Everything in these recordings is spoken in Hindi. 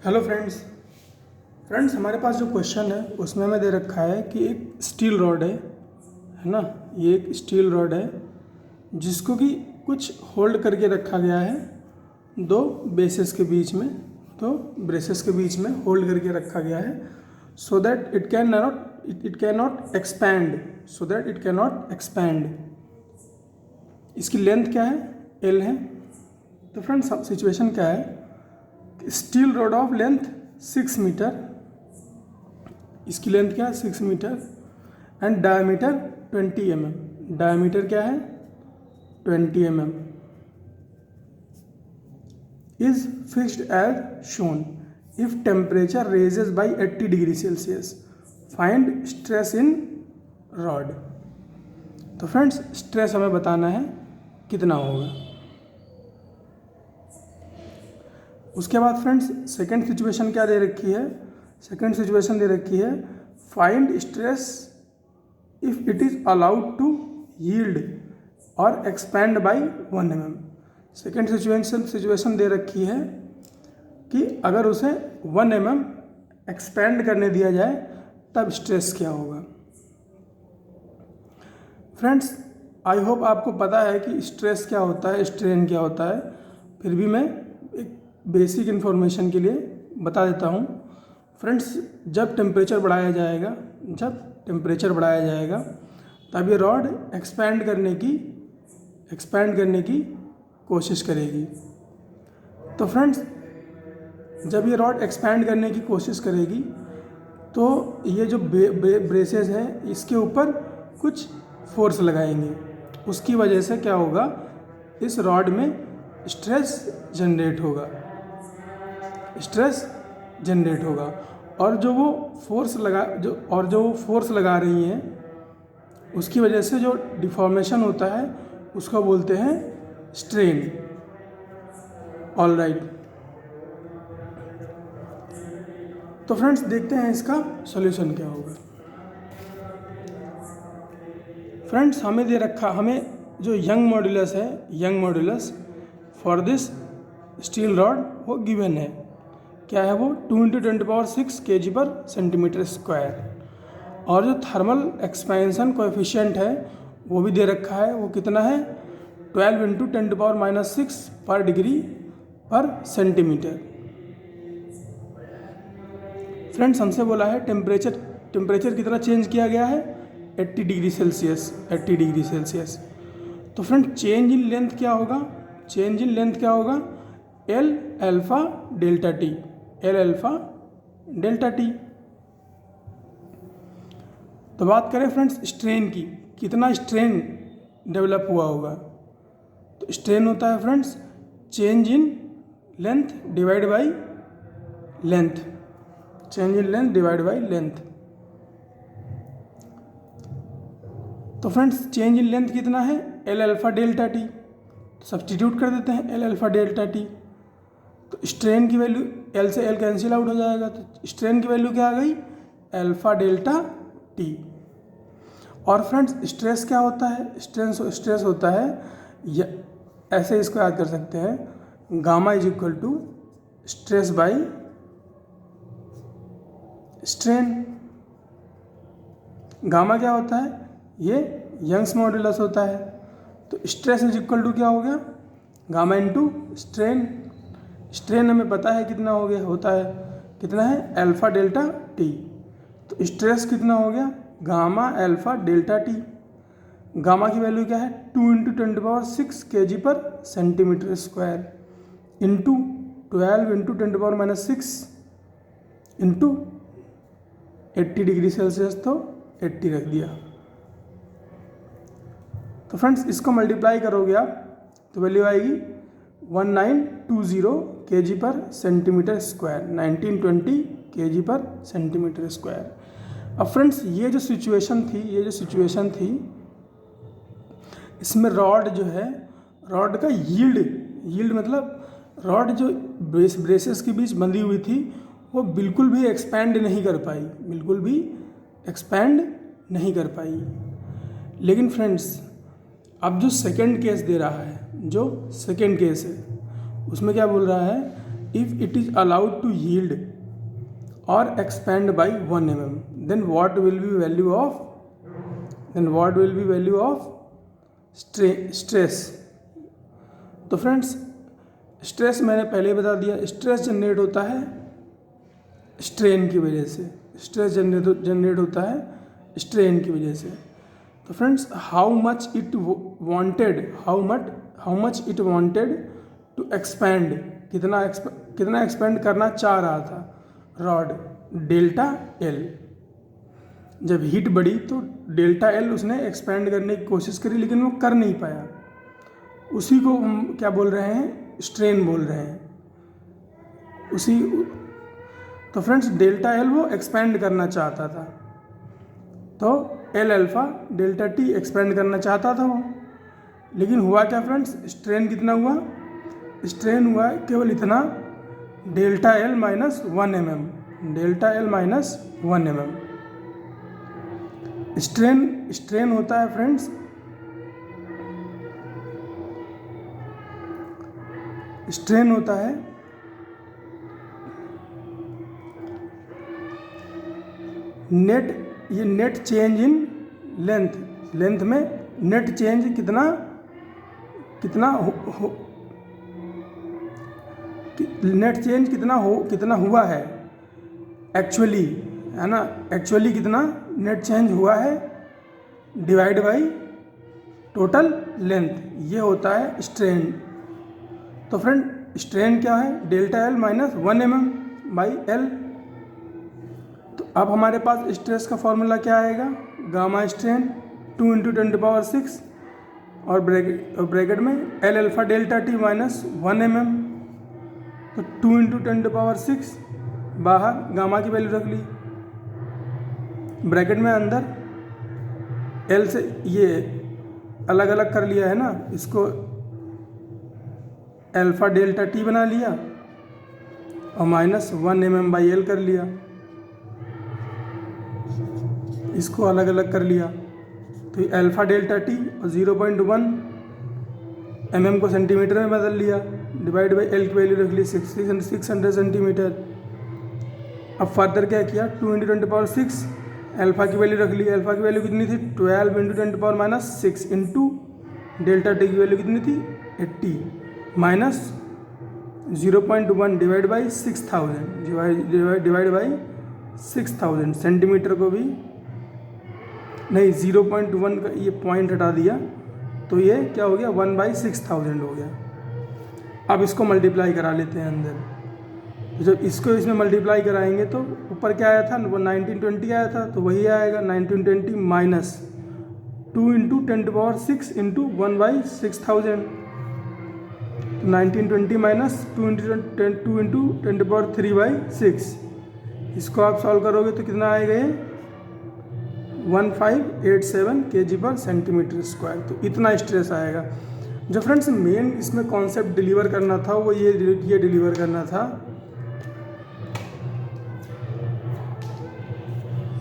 हेलो फ्रेंड्स हमारे पास जो क्वेश्चन है उसमें हमें दे रखा है कि एक स्टील रॉड है ना। ये एक स्टील रॉड है जिसको कि कुछ होल्ड करके रखा गया है दो ब्रेसेस के बीच में होल्ड करके रखा गया है so that it can not expand. इसकी लेंथ क्या है? एल है। तो फ्रेंड्स सिचुएशन क्या है? Steel rod of length 6 metre, इसकी लेंथ क्या है? 6 metre and diameter 20 mm। Diameter क्या है? 20 mm is fixed as shown if temperature raises by 80 degree Celsius. Find stress in rod. तो फ्रेंड्स स्ट्रेस हमें बताना है कितना होगा। उसके बाद फ्रेंड्स सेकंड सिचुएशन क्या दे रखी है? सेकंड सिचुएशन दे रखी है find stress if it is allowed to yield और expand by 1 mm। Second situation दे रखी है कि अगर उसे 1 mm एक्सपैंड करने दिया जाए तब स्ट्रेस क्या होगा। फ्रेंड्स आई होप आपको पता है कि स्ट्रेस क्या होता है, स्ट्रेन क्या होता है, फिर भी मैं एक बेसिक इन्फॉर्मेशन के लिए बता देता हूँ। फ्रेंड्स जब टेम्परेचर बढ़ाया जाएगा तब ये रॉड एक्सपैंड करने की कोशिश करेगी। तो फ्रेंड्स जब ये रॉड एक्सपैंड करने की कोशिश करेगी तो ये जो ब्रेसेस हैं इसके ऊपर कुछ फोर्स लगाएंगे। उसकी वजह से क्या होगा? इस रॉड में स्ट्रेस जनरेट होगा और जो वो फोर्स लगा रही हैं उसकी वजह से जो डिफॉर्मेशन होता है उसको बोलते हैं स्ट्रेन। ऑलराइट, तो फ्रेंड्स देखते हैं इसका सॉल्यूशन क्या होगा। फ्रेंड्स हमें जो young modulus for this steel rod वो गिवन है। क्या है वो? 2 × 10⁶ kg/cm²। और जो थर्मल एक्सपेंशन कोएफिशिएंट है वो भी दे रखा है। वो कितना है? 12 × 10⁻⁶/डिग्री/cm। फ्रेंड्स हमसे बोला है टेम्परेचर कितना चेंज किया गया है? 80 डिग्री सेल्सियस। तो फ्रेंड चेंज इन लेंथ क्या होगा? L alpha delta T. तो बात करें फ्रेंड्स स्ट्रेन की, कितना स्ट्रेन डेवलप हुआ होगा? तो स्ट्रेन होता है friends change in length divide by length. तो फ्रेंड्स चेंज इन लेंथ कितना है? L alpha delta T. Substitute कर देते हैं L अल्फा डेल्टा टी। तो स्ट्रेन की वैल्यू L से L कैंसिल आउट हो जाएगा। तो स्ट्रेन की वैल्यू क्या आ गई? Alpha delta T. और फ्रेंड्स स्ट्रेस क्या होता है? स्ट्रेस होता है ऐसे इसको याद कर सकते हैं, gamma is equal to stress by strain. Gamma क्या होता है? ये यंग्स मॉड्यूलस होता है। तो स्ट्रेस इज इक्वल टू क्या हो गया? Gamma into strain. स्ट्रेन हमें पता है कितना कितना है? Alpha delta T. तो स्ट्रेस कितना हो गया? Gamma alpha delta T. Gamma की वैल्यू क्या है? 2 × 10⁻⁶ kg/cm² into 12 × 10⁻⁶ into 80 degree Celsius, तो 80 रख दिया। तो फ्रेंड्स इसको मल्टीप्लाई करोगे आप तो वैल्यू आएगी 1920 kg/cm², 1920 kg/cm²। अब फ्रेंड्स ये जो सिचुएशन थी इसमें रॉड का यील्ड मतलब रॉड जो ब्रेसेस के बीच बंधी हुई थी वो बिल्कुल भी एक्सपैंड नहीं कर पाई। लेकिन फ्रेंड्स अब जो सेकंड केस है उसमें क्या बोल रहा है if it is allowed to yield और expand by 1 mm, then what will be value of stress. तो फ्रेंड्स स्ट्रेस मैंने पहले ही बता दिया, स्ट्रेस जनरेट होता है स्ट्रेन की वजह से, स्ट्रेस जनरेट होता है स्ट्रेन की वजह से। तो friends how much it wanted to expand, कितना एक्सपेंड करना चाह रहा था रॉड, डेल्टा एल। जब हीट बढ़ी तो डेल्टा एल उसने एक्सपेंड करने की कोशिश करी लेकिन वो कर नहीं पाया, उसी को हम क्या बोल रहे हैं, स्ट्रेन बोल रहे हैं उसी। तो फ्रेंड्स डेल्टा एल वो एक्सपेंड करना चाहता था, तो L alpha delta T expand करना चाहता था वो, लेकिन हुआ क्या फ्रेंड्स, स्ट्रेन कितना हुआ, स्ट्रेन हुआ केवल इतना, delta L minus 1 mm, delta L minus 1 mm। Strain होता है फ्रेंड्स, स्ट्रेन होता है ये नेट चेंज इन लेंथ में नेट चेंज नेट चेंज कितना हुआ है एक्चुअली, है ना, एक्चुअली कितना नेट चेंज हुआ है डिवाइड बाई टोटल लेंथ, ये होता है स्ट्रेन। तो फ्रेंड स्ट्रेन क्या है, delta L minus 1 mm by L. तो अब हमारे पास स्ट्रेस का फॉर्मूला क्या आएगा, गामा स्ट्रेन 2 × 10⁶ और ब्रैकेट में L alpha delta T minus 1 mm। तो 2 × 10⁶, बाहर गामा की वैल्यू रख ली, ब्रैकेट में अंदर एल से ये अलग अलग कर लिया है ना, इसको अल्फा डेल्टा टी बना लिया और माइनस 1 mm बाई एल कर लिया, इसको अलग अलग कर लिया। तो ये अल्फा डेल्टा टी और 0.1 mm को सेंटीमीटर में बदल लिया, डिवाइड बाई एल की वैल्यू रख ली 600 सेंटीमीटर। अब फर्दर क्या किया, 2 × 10⁶, अल्फा की वैल्यू रख ली, अल्फा की वैल्यू कितनी थी 12 × 10⁻⁶ इंटू डेल्टा टी की वैल्यू कितनी थी 80 minus 0.1 divide by 6000 divide by 6000, centimetre को भी नहीं 0.1 का ये पॉइंट हटा दिया, तो ये क्या हो गया 1/6000 हो गया। अब इसको मल्टीप्लाई करा लेते हैं अंदर, तो जब इसको इसमें मल्टीप्लाई कराएंगे तो ऊपर क्या आया था, वो 1920 आया था, तो वही आएगा 1920 माइनस 2 × 10⁶ इंटू 1/6000, 1920 माइनस 2 × 10⁻3/6। इसको आप सॉल्व करोगे तो कितना आएगा ये 1587 kg/cm²। तो इतना स्ट्रेस आएगा। जो फ्रेंड्स मेन इसमें कॉन्सेप्ट डिलीवर करना था वो ये डिलीवर करना था,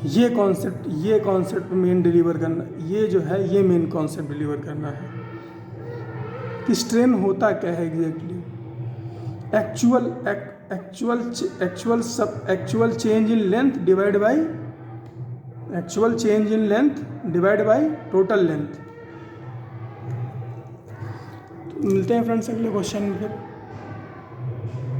ये कॉन्सेप्ट मेन डिलीवर करना, ये जो है ये मेन कॉन्सेप्ट डिलीवर करना है कि स्ट्रेन होता क्या है exactly, actual change in length divide by total length. तो मिलते हैं फ्रेंड्स अगले क्वेश्चन में फिर।